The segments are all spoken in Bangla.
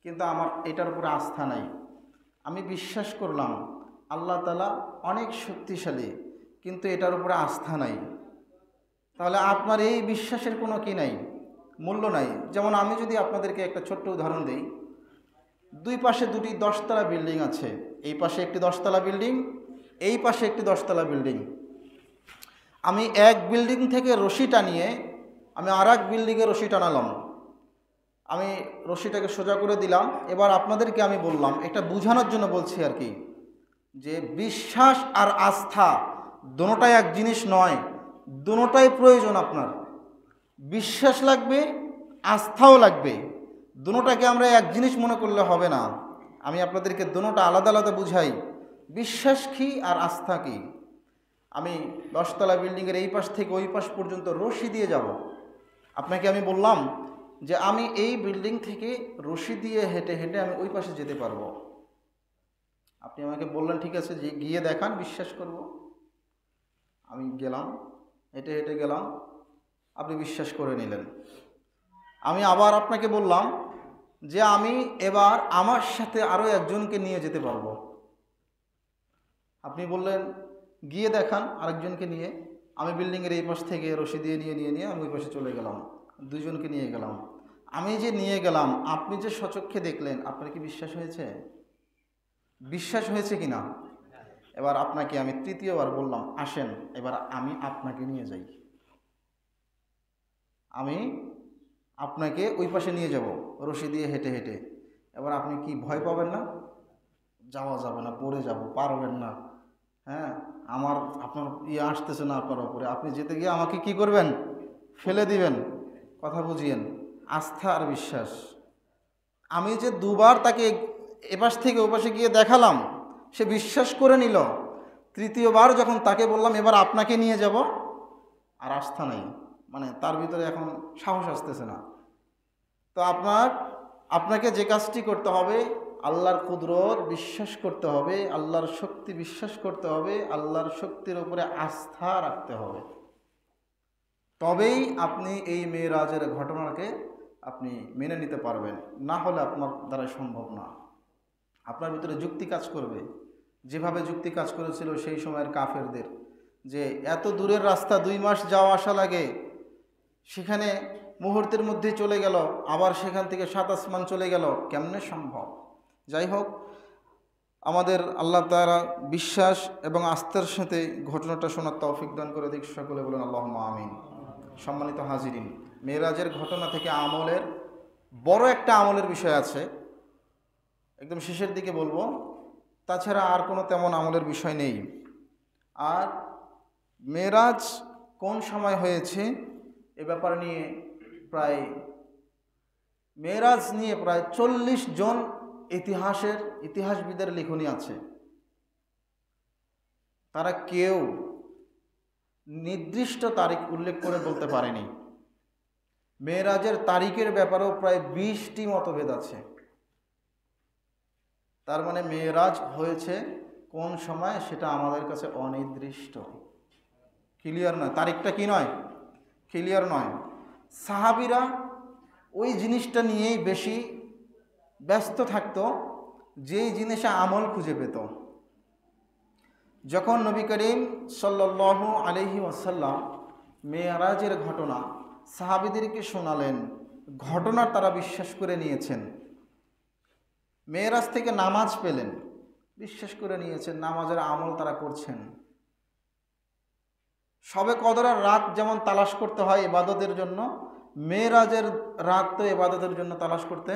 কিন্তু আমার এটার উপরে আস্থা নাই। আমি বিশ্বাস করলাম আল্লাহ তাআলা অনেক শক্তিশালী, কিন্তু এটার উপরে আস্থা নাই। তাহলে আপনার এই বিশ্বাসের কোনো কি নাই, মূল্য নাই। যেমন আমি যদি আপনাদেরকে একটা ছোট্ট উদাহরণ দিই, দুই পাশে দুটি 10তলা বিল্ডিং আছে। এই পাশে একটি 10তলা বিল্ডিং, এই পাশে একটি 10তলা বিল্ডিং। আমি এক বিল্ডিং থেকে রশি টানিয়ে আমি আর এক বিল্ডিংয়ে রশি টানালাম। আমি রশিটাকে সোজা করে দিলাম। এবার আপনাদেরকে আমি বললাম, এটা বোঝানোর জন্য বলছি আর কি, যে বিশ্বাস আর আস্থা দুটোটাই এক জিনিস নয়, দুটোটাই প্রয়োজন। আপনার বিশ্বাস লাগবে, আস্থাও লাগবে। দুটোটাকে আমরা এক জিনিস মনে করলে হবে না। আমি আপনাদেরকে দুটোটা আলাদা আলাদা বুঝাই, বিশ্বাস কী আর আস্থা কী। আমি 10তলা বিল্ডিংয়ের এই পাশ থেকে ওই পাশ পর্যন্ত রশি দিয়ে যাব। আপনাকে আমি বললাম যে আমি এই বিল্ডিং থেকে রশি দিয়ে হেঁটে হেঁটে আমি ওই পাশে যেতে পারবো। আপনি আমাকে বললেন ঠিক আছে, যে গিয়ে দেখান, বিশ্বাস করব। আমি গেলাম, হেঁটে হেঁটে গেলাম, আপনি বিশ্বাস করে নিলেন। আমি আবার আপনাকে বললাম যে আমি এবার আমার সাথে আরও একজনকে নিয়ে যেতে পারবো। আপনি বললেন গিয়ে দেখান আরেকজনকে নিয়ে। আমি বিল্ডিংয়ের এই পাশ থেকে রশি দিয়ে নিয়ে আমি ওই পাশে চলে গেলাম, দুজনকে নিয়ে গেলাম। আমি যে নিয়ে গেলাম, আপনি যে সচক্ষে দেখলেন, আপনার কি বিশ্বাস হয়েছে? বিশ্বাস হয়েছে কি না? এবার আপনাকে আমি তৃতীয়বার বললাম, আসেন এবার আমি আপনাকে নিয়ে যাই, আমি আপনাকে ওই পাশে নিয়ে যাব রশি দিয়ে হেঁটে হেঁটে। এবার আপনি কি ভয় পাবেন না? যাওয়া যাবে না, পড়ে যাব, পারবেন না। হ্যাঁ, আপনার আসতেছে না আপনার ওপরে, আপনি যেতে গিয়ে আমাকে কি করবেন? ফেলে দিবেন। কথা বুঝিয়েন, আস্থা আর বিশ্বাস। আমি যে দুবার তাকে এপাশ থেকে ওপাশে গিয়ে দেখালাম, সে বিশ্বাস করে নিল। তৃতীয়বার যখন তাকে বললাম এবার আপনাকে নিয়ে যাব, আর আস্থা নাই, মানে তার ভিতরে এখন সাহস আসতেছে না। তো আপনাকে যে কাজটি করতে হবে, আল্লাহর কুদরত বিশ্বাস করতে হবে, আল্লাহর শক্তি বিশ্বাস করতে হবে, আল্লাহর শক্তির উপরে আস্থা রাখতে হবে। তবেই আপনি এই মেরাজের ঘটনাকে আপনি মেনে নিতে পারবেন। না হলে আপনার দ্বারা সম্ভব না। আপনার ভিতরে যুক্তি কাজ করবে, যেভাবে যুক্তি কাজ করেছিল সেই সময়ের কাফেরদের, যে এত দূরের রাস্তা 2 মাস যাওয়া আসা লাগে, সেখানে মুহূর্তের মধ্যেই চলে গেল, আবার সেখান থেকে 7 আসমান চলে গেল, কেমনে সম্ভব? যাই হোক, আমাদের আল্লাহ তাআলা বিশ্বাস এবং আস্থার সাথে ঘটনাটা শোনার তৌফিক দান করে দিক। সকলে বলেন আল্লাহুম্মা আমিন। সম্মানিত হাজিরিন, মেরাজের ঘটনা থেকে আমলের বড় একটা আমলের বিষয় আছে, একদম শেষের দিকে বলবো। তাছাড়া আর কোনো তেমন আমলের বিষয় নেই। আর মেরাজ কোন সময় হয়েছে এ ব্যাপার নিয়ে মেরাজ নিয়ে প্রায় 40 জন ইতিহাসবিদের লেখনী আছে। তারা কেউ নির্দিষ্ট তারিখ উল্লেখ করে বলতে পারেনি। মেরাজের তারিখের ব্যাপারেও প্রায় 20টি মতভেদ আছে। তার মানে মেরাজ হয়েছে কোন সময় সেটা আমাদের কাছে অনির্দিষ্ট, ক্লিয়ার নয়। তারিখটা কি নয়? ক্লিয়ার নয়। সাহাবীরা ওই জিনিসটা নিয়েই বেশি ব্যস্ত থাকতো, যেই জিনিসে আমল খুঁজে পেত। যখন নবী করিম সাল্লাল্লাহু আলাইহি ওয়াসাল্লাম মেরাজের ঘটনা সাহাবীদেরকে শোনালেন, ঘটনা তারা বিশ্বাস করে নিয়েছেন। মেরাজ থেকে নামাজ পেলেন, বিশ্বাস করে নিয়েছেন, নামাজের আমল তারা করছেন। শবে কদরের রাত যেমন তালাশ করতে হয় ইবাদতের জন্য, মেরাজের রাত তো ইবাদতের জন্য তালাশ করতে।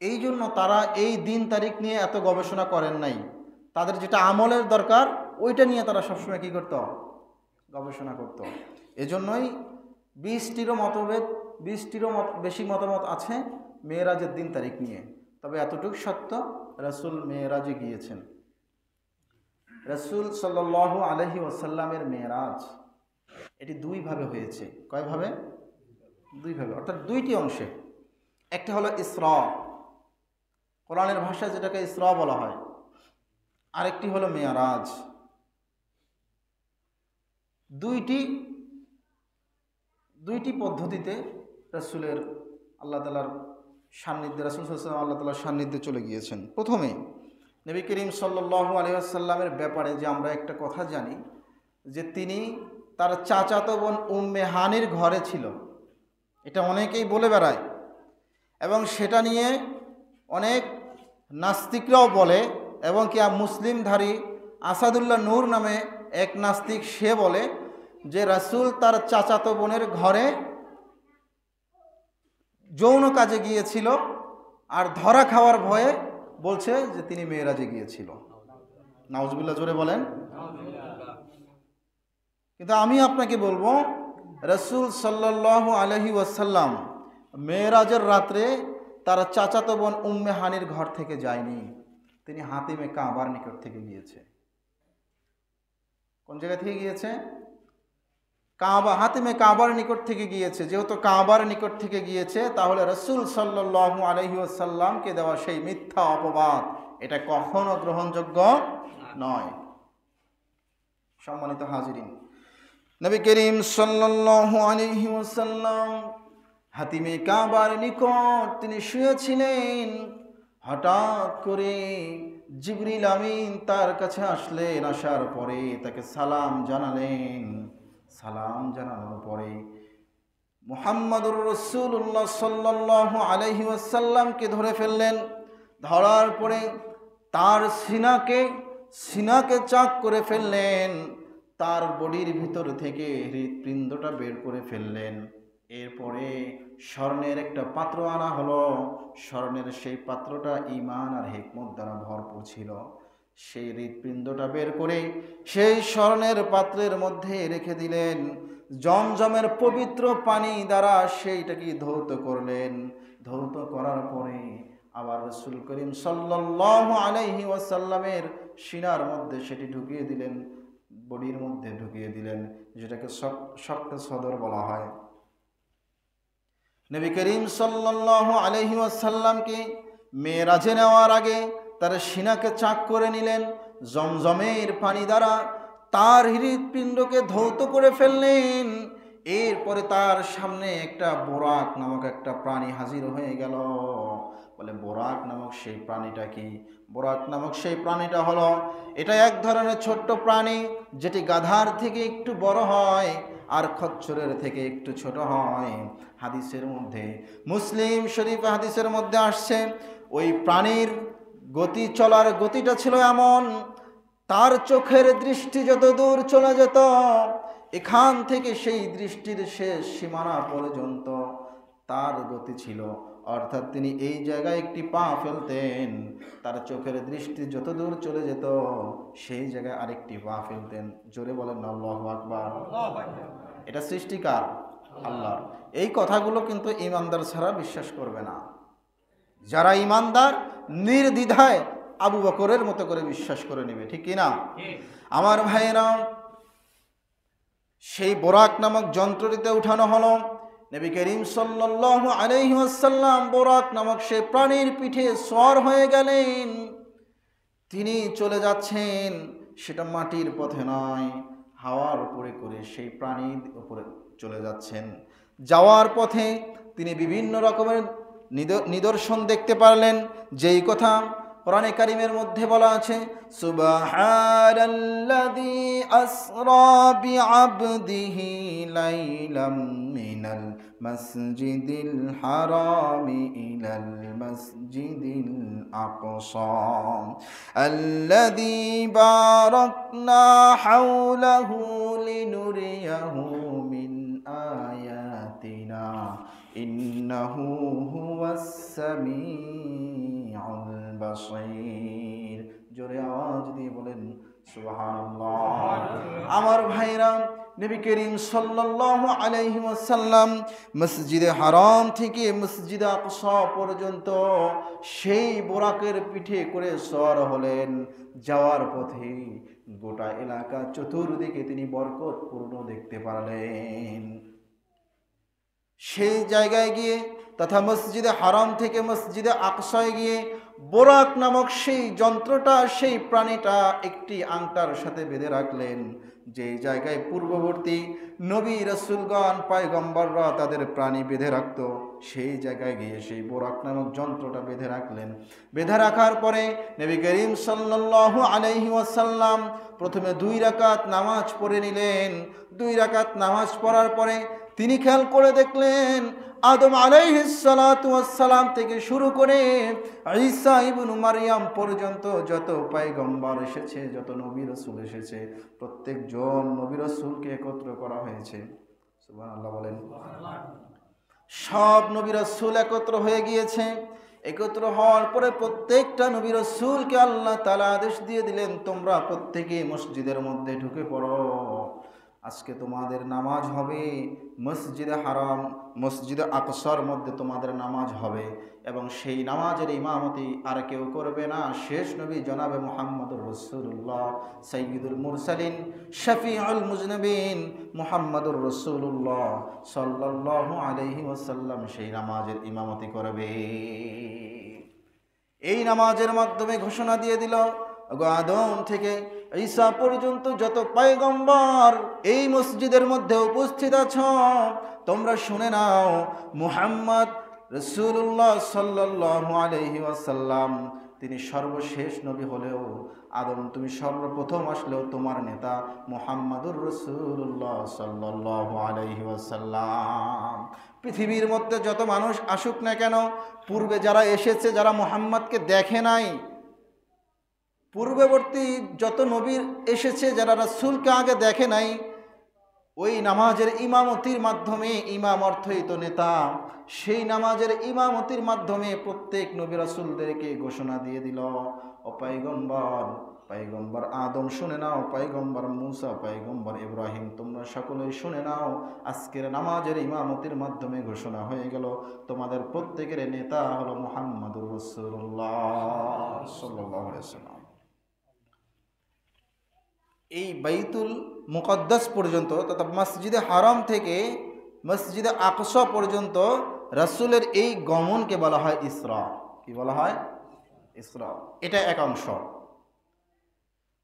এই জন্য তারা এই দিন তারিখ নিয়ে এত গবেষণা করেন নাই। তাদের যেটা আমলের দরকার ওইটা নিয়ে তারা সবসময় কী করত? গবেষণা করত। এজন্যই 20টিরও বেশি মতামত আছে মেরাজের দিন তারিখ নিয়ে। তবে এতটুকু সত্য, রাসূল মেরাজে গিয়েছেন। রাসূল সাল্লাল্লাহু আলাইহি ওয়াসাল্লামের মেরাজ এটি 2 ভাবে হয়েছে। কয়ভাবে? 2 ভাবে, অর্থাৎ 2টি অংশে। একটা হলো ইসরা, কোরআনের ভাষায় যেটাকে ইসরা বলা হয়, আরেকটি হলো মেরাজ। দুইটি পদ্ধতিতে রাসূলের আল্লাহ তাআলার সান্নিধ্যে, রাসূল সাল্লাল্লাহু আলাইহি ওয়াসাল্লাম আল্লাহ তাআলার সান্নিধ্যে চলে গিয়েছেন। প্রথমে নবী করিম সাল্লাল্লাহু আলাইহি ওয়াসাল্লামের ব্যাপারে যে আমরা একটা কথা জানি, যে তিনি তার চাচাতো বোন উম্মে হানির ঘরে ছিল, এটা অনেকেই বলে বেড়ায়, এবং সেটা নিয়ে অনেক নাস্তিকরাও বলে, এবং কি মুসলিমধারী আসাদুল্লাহ নূর নামে এক নাস্তিক, সে বলে যে রাসূল তার চাচাতো বোনের ঘরে যৌন কাজে গিয়েছিল, আর ধরা খাওয়ার ভয়ে বলছে যে তিনি মেরাজে গিয়েছিল। নাউজুবিল্লাহ, জোরে বলেন। কিন্তু আমি আপনাকে বলবো, রাসূল সাল্লাল্লাহু আলাইহি ওয়াসাল্লাম মেরাজের রাত্রে তার চাচাতো বোন উম্মে হানির ঘর থেকে যায়নি, তিনি হাতিমে কাবার নিকট থেকে গিয়েছে। কোন জায়গা থেকে গিয়েছে? কাবা, হাতিমে কাবার নিকট থেকে গিয়েছে। যেহেতু কাবার নিকট থেকে গিয়েছে, তাহলে রাসূল সাল্লাল্লাহু আলাইহি ওয়াসাল্লামকে দেওয়া সেই মিথ্যা অপবাদ, এটা কখনো গ্রহণযোগ্য নয়। সম্মানিত হাজিরিন, নবী করিম সাল্লাল্লাহু আলাইহি ওয়াসাল্লাম হাতিমে কাবার নিকট তিনি শুয়েছিলেন। হঠাৎ করে জিবরিল আমিন তার কাছে আসলেন, আসার পরে তাকে সালাম জানালেন। সালাম জানানোর পরে মুহাম্মাদুর রাসূলুল্লাহ সাল্লাল্লাহু আলাইহি ওয়াসাল্লামকে ধরে ফেললেন। ধরার পরে তার সিনাকে চাক করে ফেললেন, তার বডির ভিতর থেকে হৃৎপিণ্ডটা বের করে ফেললেন। এরপরে স্বর্ণের একটা পাত্র আনা হলো। স্বর্ণের সেই পাত্রটা ঈমান আর হিকমত দ্বারা ভরপুর ছিল। সেই হৃৎপিণ্ডটা বের করে সেই স্বর্ণের পাত্রের মধ্যে রেখে দিলেন। জমজমের পবিত্র পানি দ্বারা সেইটাকে ধৌত করলেন। ধৌত করার পরে আবার রাসূল করিম সাল্লাল্লাহু আলাইহি ওয়াসাল্লামের সিনার মধ্যে সেটি ঢুকিয়ে দিলেন, বডির মধ্যে ঢুকিয়ে দিলেন, যেটাকে শক্ত সদর বলা হয়। নবী করিম সাল্লাল্লাহু আলাইহি ওয়াসাল্লামকে মেরাজে নেওয়ার আগে তার সিনাকে চাক করে নিলেন। জমজমের পানি দ্বারা তার হৃৎপিণ্ডকে ধৌত করে ফেললেন। এরপরে তার সামনে একটা বোরাক নামক একটা প্রাণী হাজির হয়ে গেল। বলে, বোরাক নামক সেই প্রাণীটা কি? বোরাক নামক সেই প্রাণীটা হলো, এটা এক ধরনের ছোট্ট প্রাণী, যেটি গাধার থেকে একটু বড় হয় আর খচ্চরের থেকে একটু ছোট হয়। হাদিসের মধ্যে, মুসলিম শরীফ হাদিসের মধ্যে আসছে, ওই প্রাণীর চলার গতিটা ছিল এমন, তার চোখের দৃষ্টি যত দূর চলে যেত, এখান থেকে সেই দৃষ্টির শেষ সীমানা পর্যন্ত তার গতি ছিল। অর্থাৎ তিনি এই জায়গায় একটি পা ফেলতেন, তার চোখের দৃষ্টি যত দূর চলে যেত, সেই জায়গায় আরেকটি পা ফেলতেন। জোরে বলেন আল্লাহু আকবার। এটা সৃষ্টিকার আল্লাহ। এই কথাগুলো কিন্তু ঈমানদার ছাড়া বিশ্বাস করবে না। যারা ঈমানদার, নির্দ্বিধায় আবু বকরের মতো করে বিশ্বাস করে নেবে, ঠিক কিনা? আমার ভাইয়েরা, সেই বোরাক নামক যন্ত্রটিতে উঠানো হলো। নবী করিম সাল্লাল্লাহু আলাইহি ওয়াসাল্লাম বোরাক নামক সেই প্রাণীর পিঠে সওয়ার হয়ে গেলেন। তিনি চলে যাচ্ছেন, সেটা মাটির পথে নয়, হাওয়ার উপরে করে সেই প্রাণীর উপরে চলে যাচ্ছেন। যাওয়ার পথে তিনি বিভিন্ন রকমের নিদর্শন দেখতে পারলেন, যেই কথা কোরআনে কারিমের মধ্যে বলা আছে, সুবহানাল্লাযী আসরা বিআবদিহি লাইলাম মিনাল মাসজিদিল হারামি ইলাল মাসজিদিল আকসা আল্লাযী বারাকনা হাওলাহু লিনুরিয়াহু মিন আয়াতিনা ইন্নাহু হুয়াস সামিউল বাসীর। জোরে আওয়াজ দিয়ে বলেন সুবহানাল্লাহ। আমার ভাইরা, নবী করিম সাল্লাল্লাহু আলাইহি ওয়াসাল্লাম মসজিদে হারাম থেকে মসজিদে আকসা পর্যন্ত সেই বোরাকের পিঠে করে সওয়ার হলেন। যাওয়ার পথে গোটা এলাকা চতুর্দিকে তিনি বরকতপূর্ণ দেখতে পারলেন। সেই জায়গায় গিয়ে তথা মসজিদে হারাম থেকে মসজিদে আকসায় গিয়ে বোরাক নামক সেই যন্ত্রটা, সেই প্রাণীটা একটি আংটার সাথে বেঁধে রাখলেন। যেই জায়গায় পূর্ববর্তী নবী রাসূলগণ পয়গম্বররা তাদের প্রাণী বেঁধে রাখতো, সেই জায়গায় গিয়ে সেই বোরাক নামক যন্ত্রটা বেঁধে রাখলেন। বেঁধে রাখার পরে নবী করিম সাল্লাল্লাহু আলাইহি ওয়াসাল্লাম প্রথমে 2 রাকাত নামাজ পড়ে নিলেন। 2 রাকাত নামাজ পড়ার পরে তিনি খেয়াল করে দেখলেন আদম আলাইহিস সালাতু ওয়াস সালাম থেকে শুরু করে ঈসা ইবনে মারইয়াম পর্যন্ত যত পয়গম্বর এসেছে, যত নবী রাসূল এসেছে, প্রত্যেকজন নবী রাসূলকে একত্র করা হয়েছে। সুবহানাল্লাহ বলেন। সব নবী রাসূল একত্র হয়ে গিয়েছে। একত্র হওয়ার পরে প্রত্যেকটা নবী রাসূলকে আল্লাহ তাআলা আদেশ দিয়ে দিলেন, তোমরা প্রত্যেকে মসজিদের মধ্যে ঢুকে পড়ো। আজকে তোমাদের নামাজ হবে মসজিদে হারাম, মসজিদে আকসার মধ্যে তোমাদের নামাজ হবে, এবং সেই নামাজের ইমামতি আর কেউ করবে না, শেষ নবী জনাবে মুহাম্মদুর রাসূলুল্লাহ সাইয়্যিদুল মুরসালিন শফিউল মুজনিবিন মুহাম্মদুর রাসূলুল্লাহ সাল্লাল্লাহু আলাইহি ওয়াসাল্লাম সেই নামাজের ইমামতি করবে। এই নামাজের মাধ্যমে ঘোষণা দিয়ে দিল, আদম থেকে ঈসা পর্যন্ত যত পয়গম্বর এই মসজিদের মধ্যে উপস্থিত আছো, তোমরা শুনে নাও, মুহাম্মদ রাসূলুল্লাহ সাল্লাল্লাহু আলাইহি ওয়াসাল্লাম তিনি সর্বশেষ নবী হলেও, আদম তুমি সর্বপ্রথম আসলেও তোমার নেতা মুহাম্মদুর রাসূলুল্লাহ সাল্লাল্লাহু আলাইহি ওয়াসাল্লাম। পৃথিবীর মধ্যে যত মানুষ আসুক না কেন, পূর্বে যারা এসেছে, যারা মুহাম্মদকে দেখে নাই, পূর্ববর্তী যত নবীর এসেছে যারা রাসূলকে আগে দেখে নাই, ওই নামাজের ইমামতির মাধ্যমে, ইমাম অর্থই তো নেতা, সেই নামাজের ইমামতির মাধ্যমে প্রত্যেক নবী রাসূলদেরকে ঘোষণা দিয়ে দিল, ও পয়গম্বর, পয়গম্বর আদম শুনে নাও, পয়গম্বর মূসা, পয়গম্বর ইব্রাহিম তোমরা সকলেই শুনে নাও, আজকের নামাজের ইমামতির মাধ্যমে ঘোষণা হয়ে গেল তোমাদের প্রত্যেকের নেতা হলো মুহাম্মদুর রাসূলুল্লাহ সাল্লাল্লাহু আলাইহি ওয়াসাল্লাম। এই বাইতুল মুকদ্দাস পর্যন্ত, তথা মসজিদে হারাম থেকে মসজিদে আকসা পর্যন্ত রাসূলের এই গমনকে বলা হয় ইসরা। কি বলা হয়? ইসরা। এটা এক অংশ।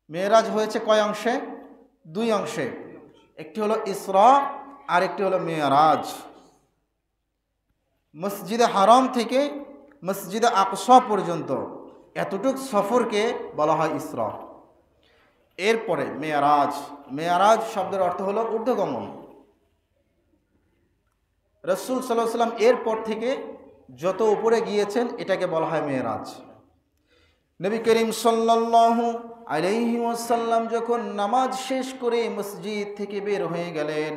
মেরাজ হয়েছে কয় অংশে? 2 অংশে। একটি হলো ইসরা আর একটি হলো মেরাজ। মসজিদে হারাম থেকে মসজিদে আকসা পর্যন্ত এতটুক সফরকে বলা হয় ইসরা। এরপরে মেয়ারাজ। মেয়ারাজ শব্দের অর্থ হলো ঊর্ধ্বগমন। রাসূল সাল্লাল্লাহু আলাইহি ওয়াসাল্লাম এরপর থেকে যত উপরে গিয়েছেন এটাকে বলা হয় মেয়ারাজ। নবী করিম সাল্লাল্লাহু আলাইহি ওয়াসাল্লাম যখন নামাজ শেষ করে মসজিদ থেকে বের হয়ে গেলেন,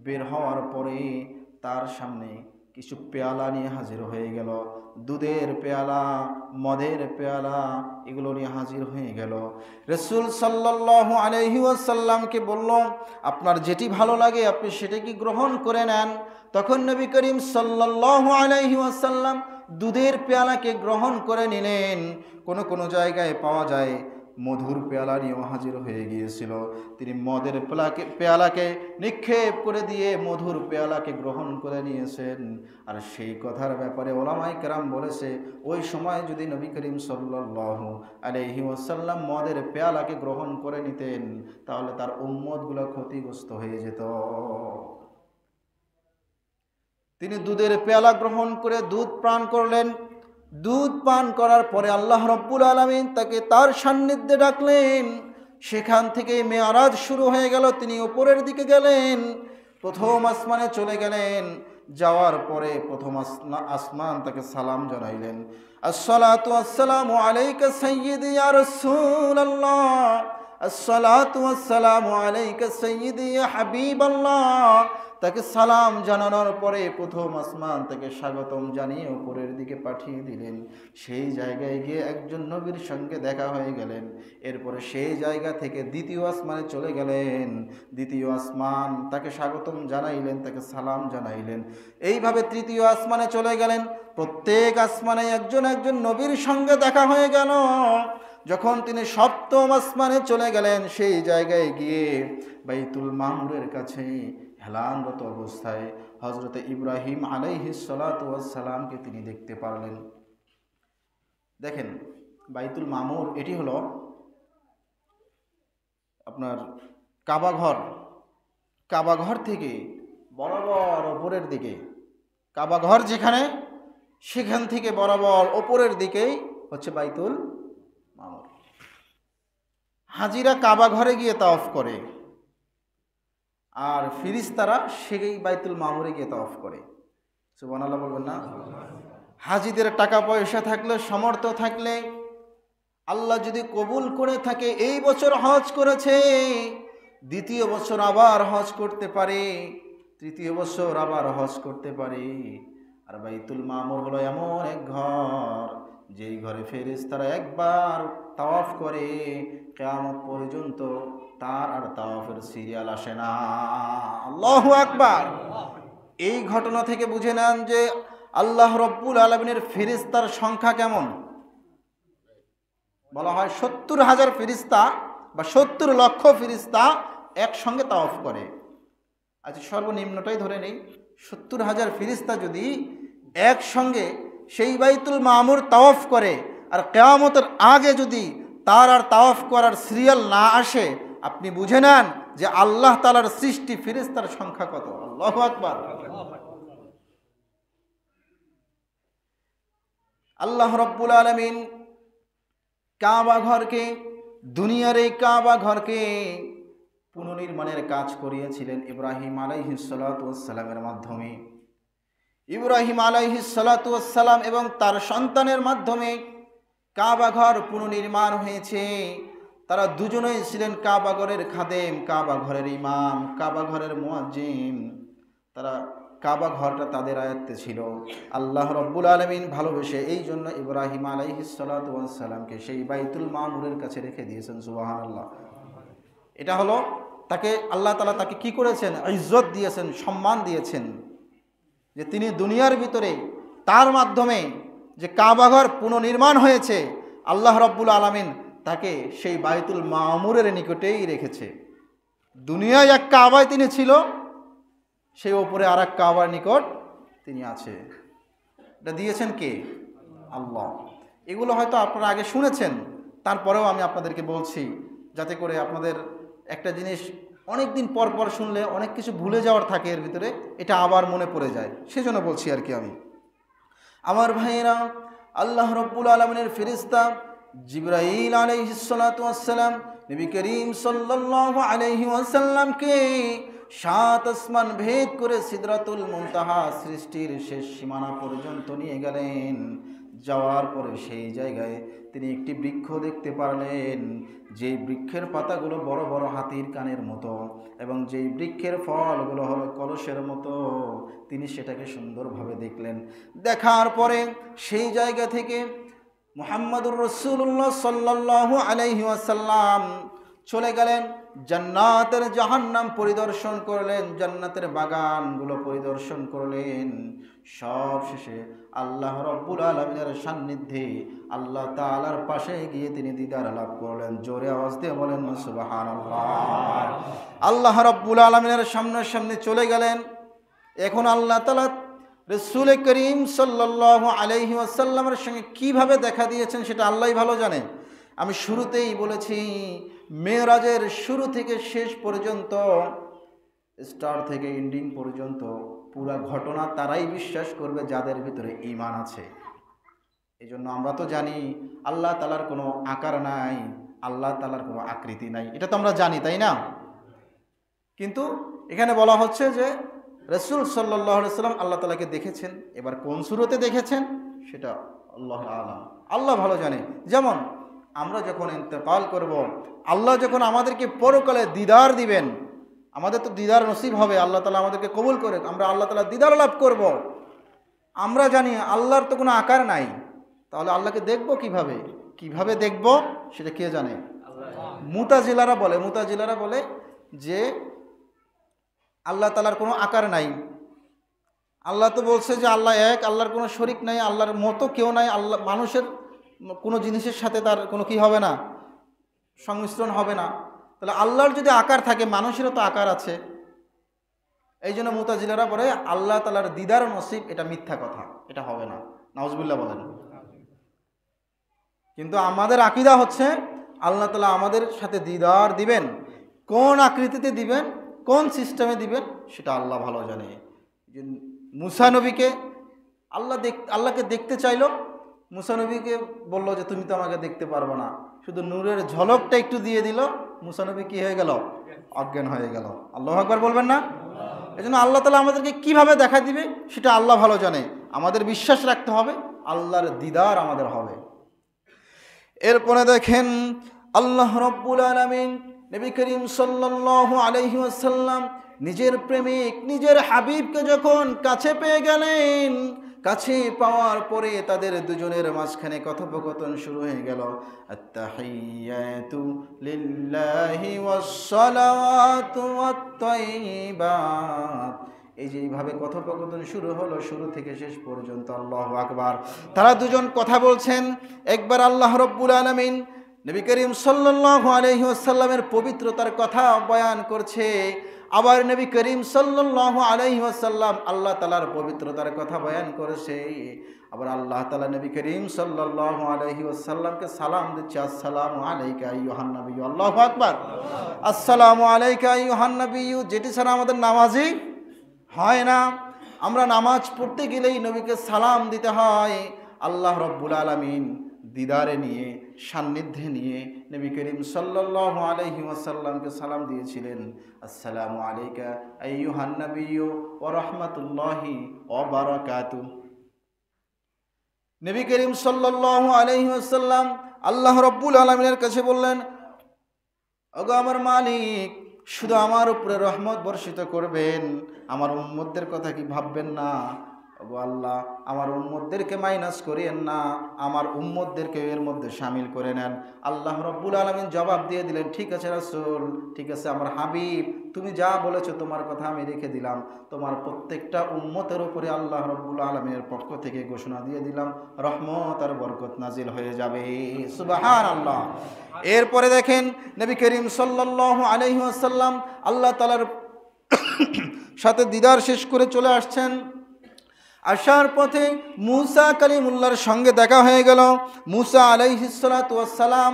বের হওয়ার পরে তার সামনে কিছু পেয়ালা নিয়ে হাজির হয়ে গেল, দুধের পেয়ালা, মদের পেয়ালা, এগুলো নিয়ে হাজির হয়ে গেল। রাসূল সাল্লাল্লাহু আলাইহি ওয়াসাল্লামকে বলল, আপনার যেটি ভালো লাগে আপনি সেটাকে গ্রহণ করে নেন। তখন নবী করিম সাল্লাল্লাহু আলাইহি ওয়াসাল্লাম দুধের পেয়ালাকে গ্রহণ করে নিলেন। কোনো জায়গায় পাওয়া যায় মধুর পেয়ালা নিয়েও হাজির হয়ে গিয়েছিল, তিনি মদের পেয়ালাকে নিক্ষেপ করে দিয়ে মধুর পেয়ালাকে গ্রহণ করে নিয়েছেন। আর সেই কথার ব্যাপারে ওলামায়ে কেরাম বলেছে, ওই সময় যদি নবী করিম সাল্লাল্লাহু আলাইহি ওয়াসাল্লাম মদের পেয়ালাকে গ্রহণ করে নিতেন, তাহলে তার উম্মতগুলো ক্ষতিগ্রস্ত হয়ে যেত। তিনি দুধের পেয়ালা গ্রহণ করে দুধ পান করলেন। দুধ পান করার পরে আল্লাহ রাব্বুল আলামিন তাকে তার সান্নিধ্যে ডাকলেন। সেখান থেকে মেয়ারাজ শুরু হয়ে গেল। তিনি উপরের দিকে গেলেন, প্রথম আসমানে চলে গেলেন। যাওয়ার পরে প্রথম আসমান তাকে সালাম জানাইলেন, আসসালাতু আসসালামু আলাইকা সাইয়্যিদি ইয়া রাসূলুল্লাহ, আসসালাতু আসসালামু আলাইকা সাইয়্যিদি ইয়া হাবিবাল্লাহ। তাকে সালাম জানানোর পরে প্রথম আসমান তাকে স্বাগতম জানিয়ে উপরের দিকে পাঠিয়ে দিলেন। সেই জায়গায় গিয়ে একজন নবীর সঙ্গে দেখা হয়ে গেলেন। এরপরে সেই জায়গা থেকে দ্বিতীয় আসমানে চলে গেলেন। দ্বিতীয় আসমান তাকে স্বাগতম জানাইলেন, তাকে সালাম জানাইলেন। এইভাবে তৃতীয় আসমানে চলে গেলেন। প্রত্যেক আসমানে একজন নবীর সঙ্গে দেখা হয়ে গেল। যখন তিনি সপ্তম আসমানে চলে গেলেন, সেই জায়গায় গিয়ে বাইতুল মামুরের কাছে হেলানরত অবস্থায় হযরতে ইব্রাহিম আলাইহিস সালাতু ওয়াস সালামকে তিনি দেখতে পারলেন। দেখেন, বাইতুল মামুর এটি হলো আপনার কাবাঘর থেকে বরাবর ওপরের দিকে, কাবাঘর যেখানে সেখান থেকে বরাবর ওপরের দিকেই হচ্ছে বাইতুল মামুর। হাজিরা কাবাঘরে গিয়ে তাওয়াফ করে, আর ফিরিস্তারা সেই বাইতুল মামুরে গিয়ে তাওয়াফ করে। সুবহানাল্লাহ বলবেন না? হাজিদের টাকা পয়সা থাকলে, সামর্থ্য থাকলে, আল্লাহ যদি কবুল করে থাকে, এই বছর হজ করেছে, দ্বিতীয় বছর আবার হজ করতে পারে, তৃতীয় বছর আবার হজ করতে পারে। আর বাইতুল মামুর হলো এমন এক ঘর, যেই ঘরে ফেরেশতারা একবার তাওয়াফ করে কিয়ামত পর্যন্ত তার আর তাওয়াফের সিরিয়াল আসে না। আল্লাহু আকবার। এই ঘটনা থেকে বুঝে নেন যে আল্লাহ রব্বুল আলামিনের ফেরেশতার সংখ্যা কেমন। বলা হয় 70,000 ফেরেশতা বা 70 লক্ষ ফেরেশতা একসঙ্গে তাওয়াফ করে। আচ্ছা, সর্বনিম্নটাই ধরে নেই, 70,000 ফেরেশতা যদি একসঙ্গে সেই বাইতুল মামুর তাওয়াফ করে, আর কিয়ামতের আগে যদি তার আর তাওয়াফ করার সিরিয়াল না আসে, আপনি বুঝে নেন যে আল্লাহ তাআলার সৃষ্টি ফেরেশতার সংখ্যা কত। আল্লাহু আকবার। আল্লাহ রব্বুল আলামিন কাবা ঘরকে, দুনিয়ার এই কাবা ঘরকে পুনর্নির্মাণের কাজ করিয়েছিলেন ইব্রাহিম আলাইহিস সালাতু ওয়াস সালামের মাধ্যমে। ইব্রাহিম আলাইহিস সালাতু ওয়াস সালাম এবং তার সন্তানের মাধ্যমে কাবা ঘর পুনর্নির্মাণ হয়েছে। তারা দুজনেই ছিলেন কাবা ঘরের খাদেম, কাবা ঘরের ইমাম, কাবা ঘরের মুয়াজ্জিন। তারা কাবা ঘরটা তাদের আয়ত্তে ছিল। আল্লাহ রব্বুল আলামিন ভালোবেসে এই জন্য ইব্রাহিম আলাইহিস সালাতু ওয়াস সালামকে সেই বাইতুল মামুরের কাছে রেখে দিয়েছেন। সুবহানাল্লাহ। এটা হলো তাকে আল্লাহ তাআলা তাকে কি করেছেন? ইজ্জত দিয়েছেন, সম্মান দিয়েছেন, যে তিনি দুনিয়ার ভিতরে তার মাধ্যমে যে কাবাঘর পুনর্নির্মাণ হয়েছে, আল্লাহ রব্বুল আলামিন তাকে সেই বাইতুল মামুরের নিকটেই রেখেছে। দুনিয়ায় এক কাবায় তিনি ছিল, সেই ওপরে আর এক কাবার নিকট তিনি আছে। এটা দিয়েছেন কে? আল্লাহ। এগুলো হয়তো আপনারা আগে শুনেছেন, তারপরেও আমি আপনাদেরকে বলছি, যাতে করে আপনাদের একটা জিনিস অনেক দিন পর পর শুনলে অনেক কিছু ভুলে যাওয়ার থাকে এর ভিতরে, এটা আবার মনে পড়ে যায়, সেজন্য বলছি আর কি। আমি আমার ভাইয়েরা, আল্লাহ রব্বুল আলামিনের ফেরেশতা জিবরাইল আলাইহিস সালাতু ওয়াস সালাম নবী করিম সাল্লাল্লাহু আলাইহি ওয়াসাল্লামকে 7 আসমান ভেদ করে সিদরাতুল মুনতাহা, সৃষ্টির শেষ সীমানা পর্যন্ত নিয়ে গেলেন। যাওয়ার পরে সেই জায়গায় তিনি একটি বৃক্ষ দেখতে পারলেন, যেই বৃক্ষের পাতাগুলো বড় বড় হাতির কানের মতো, এবং যেই বৃক্ষের ফলগুলো হলো কলসের মতো। তিনি সেটাকে সুন্দরভাবে দেখলেন। দেখার পরে সেই জায়গা থেকে মুহাম্মদুর রাসূলুল্লাহ সাল্লাল্লাহু আলাইহি ওয়াসাল্লাম চলে গেলেন, জান্নাতের জাহান্নাম পরিদর্শন করলেন, জান্নাতের বাগানগুলো পরিদর্শন করলেন। সব শেষে আল্লাহ রব্বুল আলামিনের সান্নিধ্যে আল্লাহ তাআলার পাশে গিয়ে তিনি দিদার লাভ করলেন। জোরে আওয়াজ দিয়ে বলেন সুবহানাল্লাহ। আল্লাহ রব্বুল আলামিনের সামনে চলে গেলেন। এখন আল্লাহ তাআলা রাসূল করিম সাল্লাল্লাহু আলাইহি ওয়াসাল্লামের সঙ্গে কিভাবে দেখা দিয়েছেন সেটা আল্লাহই ভালো জানে। আমি শুরুতেই বলেছি, মেরাজের শুরু থেকে শেষ পর্যন্ত, স্টার্ট থেকে এন্ডিং পর্যন্ত পুরা ঘটনা তারাই বিশ্বাস করবে যাদের ভিতরে ঈমান আছে। এই জন্য আমরা তো জানি আল্লাহ তাআলার কোনো আকার নাই, আল্লাহ তাআলার কোনো আকৃতি নাই, এটা তো আমরা জানি, তাই না? কিন্তু এখানে বলা হচ্ছে যে রাসূল সাল্লাল্লাহু আলাইহি ওয়াসাল্লাম আল্লাহ তাআলাকে দেখেছেন। এবার কোন সূরতে দেখেছেন সেটা আল্লাহ আলাম, আল্লাহ ভালো জানে। যেমন আমরা যখন ইন্তেকাল করব, আল্লাহ যখন আমাদেরকে পরকালে দিদার দিবেন, আমাদের তো দিদার নসিব হবে, আল্লাহ তাআলা আমাদেরকে কবুল করে আমরা আল্লাহ তাআলা দিদার লাভ করব। আমরা জানি আল্লাহর তো কোনো আকার নাই, তাহলে আল্লাহকে দেখব কিভাবে? কিভাবে দেখব সেটা কে জানে? মুতাজিলারা বলে যে আল্লাহ তাআলার কোনো আকার নাই। আল্লাহ তো বলছে যে আল্লাহ এক, আল্লাহর কোনো শরীক নাই, আল্লাহর মতো কেউ নাই। আল্লাহ মানুষের কোনো জিনিসের সাথে তার কোনো কি হবে না, সংমিশ্রণ হবে না। তাহলে আল্লাহর যদি আকার থাকে, মানুষেরও তো আকার আছে। এই জন্য মুতাজিলারা বলে আল্লাহ তাআলার দিদার নসিব, এটা মিথ্যা কথা, এটা হবে না। নাউজুবিল্লাহ বলেন। কিন্তু আমাদের আকীদা হচ্ছে আল্লাহ তাআলা আমাদের সাথে দিদার দিবেন, কোন আকৃতিতে দিবেন, কোন সিস্টেমে দিবেন, সেটা আল্লাহ ভালো জানে। যে মুসা নবীকে আল্লাহকে দেখতে চাইলো, মুসা নবীকে বললো যে তুমি তো আমাকে দেখতে পারবে না, শুধু নূরের ঝলকটা একটু দিয়ে দিল, মুসা নবী কি হয়ে গেল? অজ্ঞান হয়ে গেল। আল্লাহু আকবার বলবেন না? এজন্য আল্লাহ তাআলা আমাদেরকে কিভাবে দেখা দিবে সেটা আল্লাহ ভালো জানে। আমাদের বিশ্বাস রাখতে হবে, আল্লাহর দিদার আমাদের হবে। এরপরে দেখেন আল্লাহ রাব্বুল আলামিন নবী করিম সাল্লাল্লাহু আলাইহি ওয়াসাল্লাম নিজের প্রেমিক, নিজের হাবিবকে যখন কাছে পেয়ে গেলেন, কাছে পাওয়ার পরে তাদের দুজনের মাঝখানে কথোপকথন শুরু হয়ে গেল। আত্তাহিয়াতু লিল্লাহি ওয়াসসালাতু ওয়াত-তাইয়্যিবাত। এই যে এইভাবে কথোপকথন শুরু হলো, শুরু থেকে শেষ পর্যন্ত আল্লাহু আকবার। তারা দুজন কথা বলছেন। একবার আল্লাহ রাব্বুল আলামিন নবী করিম সাল্লাল্লাহু আলাইহি ওয়াসাল্লামের পবিত্রতার কথা বয়ান করছে, আবার নবী করিম সাল্লাল্লাহু আলাইহি ওয়াসাল্লাম আল্লাহ তাআলার পবিত্রতার কথা বয়ান করেছে। আবার আল্লাহ তাআলা নবী করিম সাল্লাল্লাহু আলাইহি ওয়াসাল্লামকে সালাম দিচ্ছে, আসসালামু আলাইকা আইয়ুহান নাবিয়্যু। আল্লাহু আকবার। আসসালামু আলাইকা আইয়ুহান নাবিয়্যু, যেটি ছাড়া আমাদের নামাজই হয় না। আমরা নামাজ পড়তে গেলেই নবীকে সালাম দিতে হয়। আল্লাহ রাব্বুল আলামিন দিদারে নিয়ে, সান্নিধ্যে নিয়ে নবী করিম সাল্লাল্লাহু আলাইহি ওয়াসাল্লামকে সালাম দিয়েছিলেন, আসসালামু আলাইকা আইয়ুহান নাবিয়্যু ওয়া রাহমাতুল্লাহি ওয়া বারাকাতুহু। নবী করিম সাল্লাল্লাহু আলাইহি ওয়াসাল্লাম আল্লাহ রাব্বুল আলামিনের কাছে বললেন, ওগো আমার মালিক, শুধু আমার উপরে রহমত বর্ষিত করবেন, আমার উম্মতদের কথা কি ভাববেন না? ওগো আল্লাহ, আমার উম্মতদেরকে মাইনাস করিয়েন না, আমার উম্মতদেরকে এর মধ্যে শামিল করে নেন। আল্লাহ রাব্বুল আলামিন জবাব দিয়ে দিলেন, ঠিক আছে রাসূল, ঠিক আছে আমার হাবিব, তুমি যা বলেছো তোমার কথা আমি রেখে দিলাম। তোমার প্রত্যেকটা উম্মতের উপরে আল্লাহ রাব্বুল আলামিনের পক্ষ থেকে ঘোষণা দিয়ে দিলাম, রহমত আর বরকত নাজিল হয়ে যাবে। সুবহানাল্লাহ। এরপরে দেখেন নবী করিম সাল্লাল্লাহু আলাইহি ওয়াসাল্লাম আল্লাহ তাআলার সাথে দিদার শেষ করে চলে আসছেন। আসার পথে মুসা কালিমুল্লাহর সঙ্গে দেখা হয়ে গেল। মুসা আলাইহিস সালাতু ওয়াস সালাম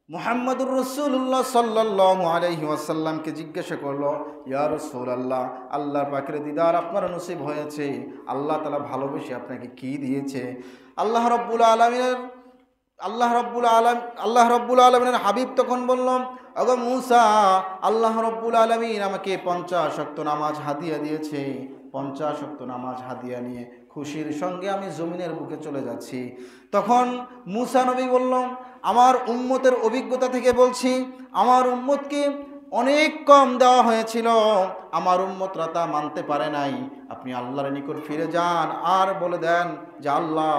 মুহাম্মদুর রাসূলুল্লাহ সাল্লাল্লাহু আলাইহি ওয়াসাল্লামকে জিজ্ঞাসা করলো, ইয়া রাসূলুল্লাহ, আল্লাহর পাকের দিদার আপনার নসিব হয়েছে, আল্লাহ তাআলা ভালোবেসে আপনাকে কি দিয়েছে? আল্লাহ রাব্বুল আলামিনের হাবিব তখন বলল, ওগো মুসা, আল্লাহ রাব্বুল আলামিন আমাকে 50 ওয়াক্ত নামাজ হাদিয়া দিয়েছে। 50 ওয়াক্ত নামাজ হাদিয়া নিয়ে খুশির সঙ্গে আমি জমিনের বুকে চলে যাচ্ছি। তখন মুসা নবী বলল, আমার উম্মতের অভিজ্ঞতা থেকে বলছি, আমার উম্মতকে অনেক কম দেওয়া হয়েছিল, আমার উম্মতরা তা মানতে পারে নাই। আপনি আল্লাহর নিকট ফিরে যান আর বলে দেন যে আল্লাহ,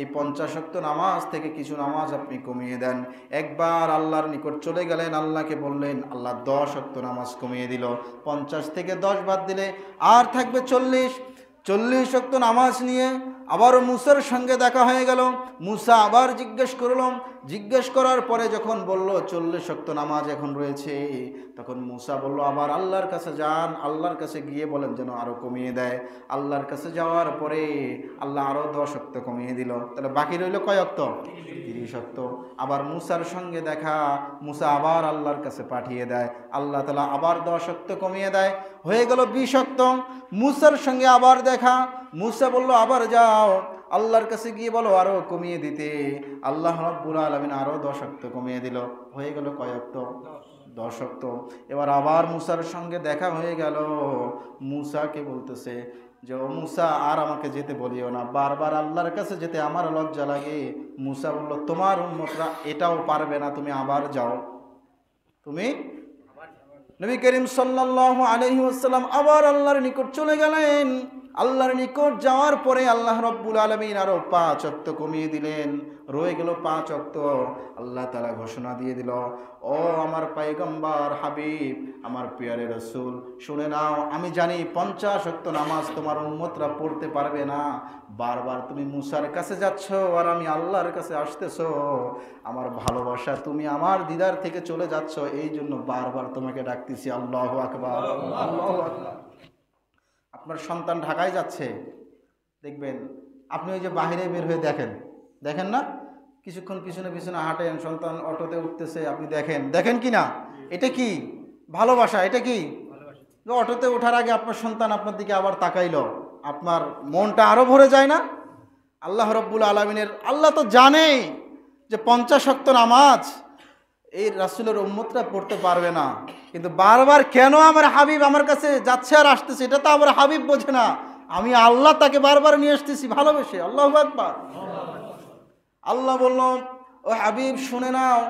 এই 50 ওয়াক্ত নামাজ থেকে কিছু নামাজ আপনি কমিয়ে দেন। একবার আল্লাহর নিকট চলে গেলেন, আল্লাহকে বললেন, আল্লাহ 10 ওয়াক্ত নামাজ কমিয়ে দিল। 50 থেকে 10 বাদ দিলে আর থাকবে 40। 40 ওয়াক্ত নামাজ নিয়ে আবারও মুসার সঙ্গে দেখা হয়ে গেল। মুসা আবার জিজ্ঞেস করার পরে যখন বলল 40 ওয়াক্ত নামাজ এখন রয়েছে, তখন মুসা বলল, আবার আল্লাহর কাছে যান, আল্লাহর কাছে গিয়ে বলেন যেন আরও কমিয়ে দেয়। আল্লাহর কাছে যাওয়ার পরে আল্লাহ আরও 10 ওয়াক্ত কমিয়ে দিল। তাহলে বাকি রইল কয় ওয়াক্ত? 30 ওয়াক্ত। আবার মুসার সঙ্গে দেখা, মুসা আবার আল্লাহর কাছে পাঠিয়ে দেয়, আল্লাহ তাআলা আবার 10 ওয়াক্ত কমিয়ে দেয়, হয়ে গেল 20 ওয়াক্ত। মুসার সঙ্গে আবার দেখা, মুসা বলল, আবার যাও আল্লাহর কাছে গিয়ে বলো আরও কমিয়ে দিতে। আল্লাহ রাব্বুল আলামিন আরও 10 ওয়াক্ত কমিয়ে দিল, হয়ে গেল কয় ওয়াক্ত? 10 ওয়াক্ত। এবার আবার মুসার সঙ্গে দেখা হয়ে গেল। মুসাকে বলতেছে যে, ও মুসা, আর আমাকে যেতে বলিও না, বারবার আল্লাহর কাছে যেতে আমার লজ্জা লাগে। মুসা বলল, তোমার উম্মতরা এটাও পারবে না, তুমি আবার যাও। তুমি নবী করিম সাল্লাল্লাহু আলাইহি ওয়াসাল্লাম আবার আল্লাহর নিকট চলে গেলেন। আল্লাহর নিকট যাওয়ার পরে আল্লাহ রাব্বুল আলামিন আরো 5 ওয়াক্ত কমিয়ে দিলেন, রয়ে গেল 5 ওয়াক্ত। আল্লাহ তাআলা ঘোষণা দিয়ে দিল, ও আমার পয়গম্বর হাবিব, আমার প্রিয় রাসূল, শুনে নাও, আমি জানি 50 ওয়াক্ত নামাজ তোমার উম্মতরা পড়তে পারবে না। বারবার তুমি মুসার কাছে যাচ্ছ আর আমি আল্লাহর কাছে আসতেছো। আমার ভালোবাসা, তুমি আমার দিদার থেকে চলে যাচ্ছ, এই জন্য বারবার তোমাকে ডাকতেছি। আল্লাহু আকবার, আল্লাহু আকবার। আপনার সন্তান ঢাকায় যাচ্ছে, দেখবেন আপনি ওই যে বাহিরে বের হয়ে দেখেন না, কিছুক্ষণ পিছনে পিছনে হাঁটেন, সন্তান অটোতে উঠতেছে, আপনি দেখেন কি না? এটা কি? ভালোবাসা। এটা কি? যে অটোতে ওঠার আগে আপনার সন্তান আপনার দিকে আবার তাকাইল, আপনার মনটা আরো ভরে যায় না? আল্লাহ রব্বুল আলমিনের, আল্লাহ তো জানে যে 50 ওয়াক্ত নামাজ এই রাসূলের উম্মতরা পড়তে পারবে না, কিন্তু বারবার কেন আমার হাবিব আমার কাছে যাচ্ছে আর আসতেছে, এটা তো আমার হাবিব বোঝে না, আমি আল্লাহ তাকে বারবার নিয়ে আসতেছি ভালোবেসে। আল্লাহু আকবার। আল্লাহ বলল, ও হাবিব শুনে নাও,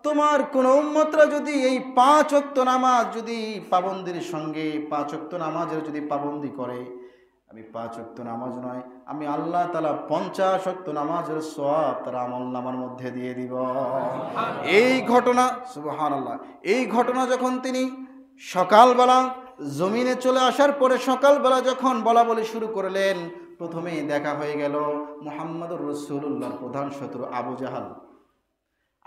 তোমার কোন উম্মতরা যদি এই 5 ওয়াক্ত নামাজ যদি পাবন্দির সঙ্গে 5 ওয়াক্ত নামাজের যদি পাবন্দি করে, আমি 5 ওয়াক্ত নামাজ নয়, আমি আল্লাহ তাআলা 50 ওয়াক্ত নামাজের সওয়াব তার আমলনামার মধ্যে দিয়ে দিব। এই ঘটনা, সুবহানাল্লাহ, এই ঘটনা যখন তিনি সকালবেলা জমিনে চলে আসার পরে সকালবেলা যখন বলা বলি শুরু করলেন, প্রথমেই দেখা হয়ে গেল মুহাম্মদুর রাসূলুল্লাহর প্রধান শত্রু আবু জাহাল।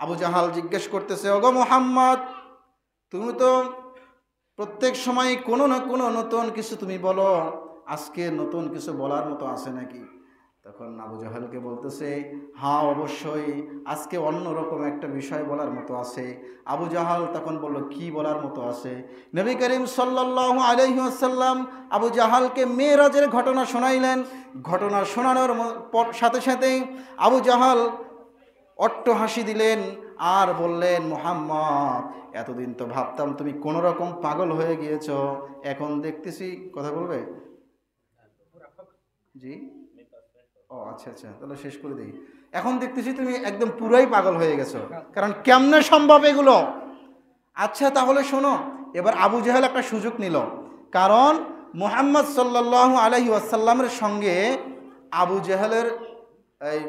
আবু জাহাল জিজ্ঞেস করতেছে, ওগো মুহাম্মদ, তুমি তো প্রত্যেক সময় কোনো না কোনো নতুন কিছু তুমি বলো, আজকে নতুন কিছু বলার মতো আছে নাকি? তখন আবু জাহালকে বলতেছে, হ্যাঁ অবশ্যই আজকে অন্যরকম একটা বিষয় বলার মতো আছে। আবু জাহাল তখন বলল, কি বলার মতো আছে? নবী করিম সাল্লাল্লাহু আলাইহি ওয়াসাল্লাম আবু জাহালকে মেরাজের ঘটনা শোনাইলেন। ঘটনা শোনানোর সাথে সাথেই আবু জাহাল অট্ট হাসি দিলেন আর বললেন, মুহাম্মদ, এতদিন তো ভাবতাম তুমি কোনো রকম পাগল হয়ে গিয়েছো, এখন দেখতেছি, কথা বলবে? জি, ও আচ্ছা আচ্ছা, তাহলে শেষ করে দিই। এখন দেখতেছি তুমি একদম পুরাই পাগল হয়ে গেছো, কারণ কেমনে সম্ভব এগুলো? আচ্ছা তাহলে শোনো, এবার আবু জাহেল একটা সুযোগ নিল, কারণ মুহাম্মদ সাল্লাল্লাহু আলাইহি ওয়াসাল্লামের সঙ্গে আবু জাহেলের এই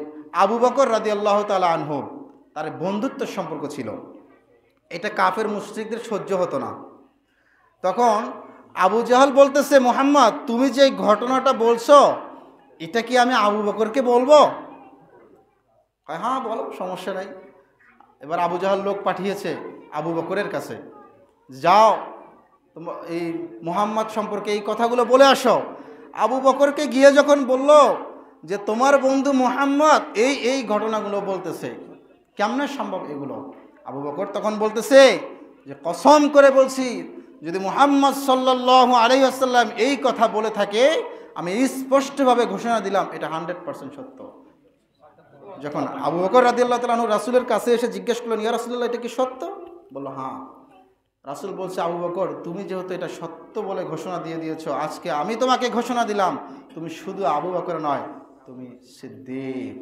আবু বকর রাদিয়াল্লাহু তাআলা আনহু তার বন্ধুত্বের সম্পর্ক ছিল। এটা কাফের মুশরিকদের সহ্য হতো না। তখন আবু জাহাল বলতেছে, মুহাম্মদ, তুমি যে ঘটনাটা বলছো, এটা কি আমি আবু বকরকে বলবো? হ্যাঁ বলো, সমস্যা নাই। এবার আবু জাহাল লোক পাঠিয়েছে আবু বকরের কাছে, যাও এই মুহাম্মদ সম্পর্কে এই কথাগুলো বলে আসো। আবু বকরকে গিয়ে যখন বলল যে তোমার বন্ধু মুহাম্মদ এই এই ঘটনাগুলো বলতেছে, কেমনে সম্ভব এগুলো? আবু বকর তখন বলতেছে যে কসম করে বলছি, যদি মুহাম্মদ সাল্লাল্লাহু আলাইহি ওয়াসাল্লাম এই কথা বলে থাকে, আমি স্পষ্টভাবে ঘোষণা দিলাম এটা 100% সত্য। যখন আবু বকর রাদিয়াল্লাহু তাআলা আনহু রাসূলের কাছে এসে জিজ্ঞেস করলেন, ইয়া রাসূলুল্লাহ, এটা কি সত্য? বলল হ্যাঁ। রাসূল বলছে, আবু বকর, তুমি যেহেতু এটা সত্য বলে ঘোষণা দিয়ে দিয়েছো, আজকে আমি তোমাকে ঘোষণা দিলাম, তুমি শুধু আবু বকর নয়, তুমি সিদ্দিক।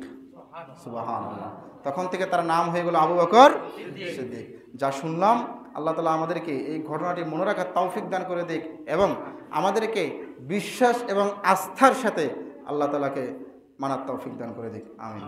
সুবহানাল্লাহ। তখন থেকে তার নাম হয়ে গেল আবু বকর সিদ্দিক। যা শুনলাম, আল্লাহ তাআলা আমাদেরকে এই ঘটনাটি মনে রাখার তৌফিক দান করে দিক, এবং আমাদেরকে বিশ্বাস এবং আস্থার সাথে আল্লাহ তাআলাকে মানার তৌফিক দান করে দিক। আমিন।